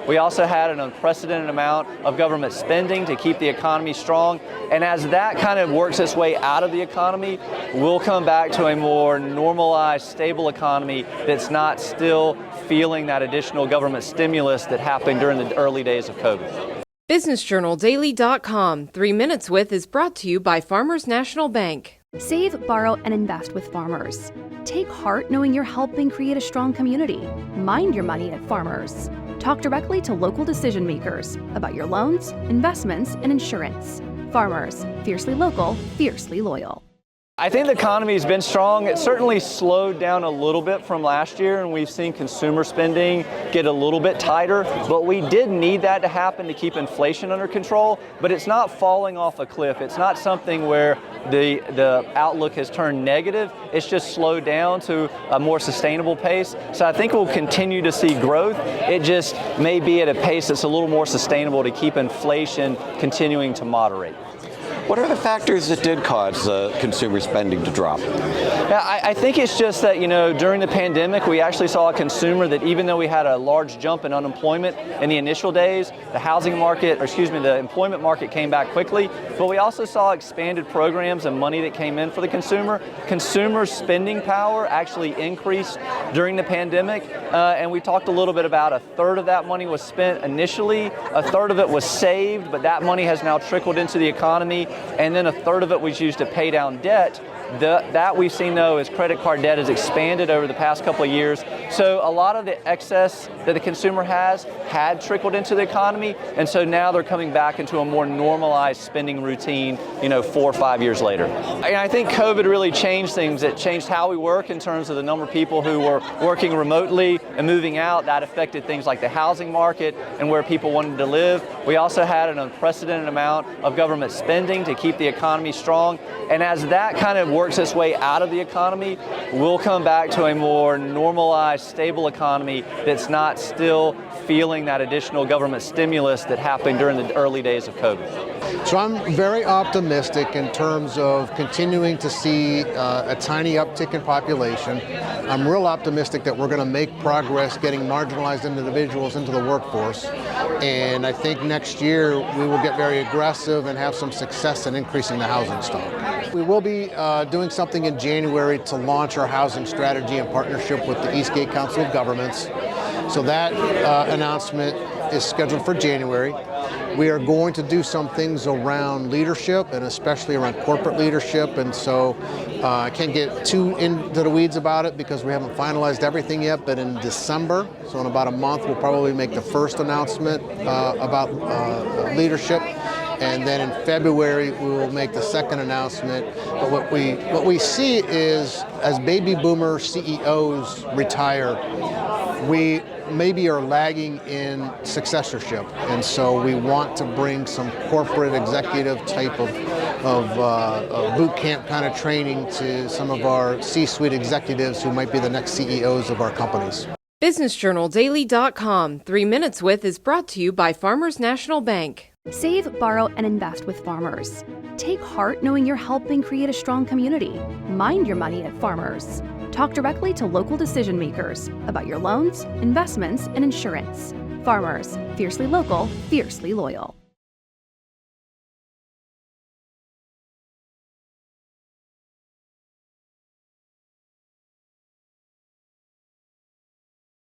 We also had an unprecedented amount of government spending to keep the economy strong. And as that kind of works its way out of the economy, we'll come back to a more normalized, stable economy that's not still feeling that additional government stimulus that happened during the early days of COVID. BusinessJournalDaily.com 3 Minutes With is brought to you by Farmers National Bank. Save, borrow, and invest with Farmers. Take heart knowing you're helping create a strong community. Mind your money at Farmers. Talk directly to local decision makers about your loans, investments, and insurance. Farmers, fiercely local, fiercely loyal. I think the economy has been strong. It certainly slowed down a little bit from last year, and we've seen consumer spending get a little bit tighter, but we did need that to happen to keep inflation under control, but it's not falling off a cliff. It's not something where the outlook has turned negative. It's just slowed down to a more sustainable pace. So I think we'll continue to see growth. It just may be at a pace that's a little more sustainable to keep inflation continuing to moderate. What are the factors that did cause consumer spending to drop? Yeah, I think it's just that, during the pandemic, we actually saw a consumer that even though we had a large jump in unemployment in the initial days, the employment market came back quickly, but we also saw expanded programs and money that came in for the consumer. Consumer spending power actually increased during the pandemic, and we talked a little bit about a third of that money was spent initially, a third of it was saved, but that money has now trickled into the economy, and then a third of it was used to pay down debt. That we've seen, though, is credit card debt has expanded over the past couple of years. So a lot of the excess that the consumer had trickled into the economy, and so now they're coming back into a more normalized spending routine, 4 or 5 years later. And I think COVID really changed things. It changed how we work in terms of the number of people who were working remotely and moving out. That affected things like the housing market and where people wanted to live. We also had an unprecedented amount of government spending to keep the economy strong. And as that kind of works its way out of the economy, we'll come back to a more normalized, stable economy that's not still feeling that additional government stimulus that happened during the early days of COVID. So I'm very optimistic in terms of continuing to see a tiny uptick in population. I'm real optimistic that we're going to make progress getting marginalized individuals into the workforce. And I think next year we will get very aggressive and have some success in increasing the housing stock. We will be doing something in January to launch our housing strategy in partnership with the Eastgate Council of Governments. So that announcement is scheduled for January. We are going to do some things around leadership and especially around corporate leadership. And so I can't get too into the weeds about it because we haven't finalized everything yet. But in December, so in about a month, we'll probably make the first announcement about leadership. And then in February, we will make the second announcement. But what we see is as baby boomer CEOs retire, we maybe are lagging in successorship. And so we want to bring some corporate executive type of boot camp kind of training to some of our C-suite executives who might be the next CEOs of our companies. BusinessJournalDaily.com 3 Minutes With is brought to you by Farmers National Bank. Save, borrow, and invest with Farmers. Take heart knowing you're helping create a strong community. Mind your money at Farmers. Talk directly to local decision makers about your loans, investments, and insurance. Farmers, fiercely local, fiercely loyal.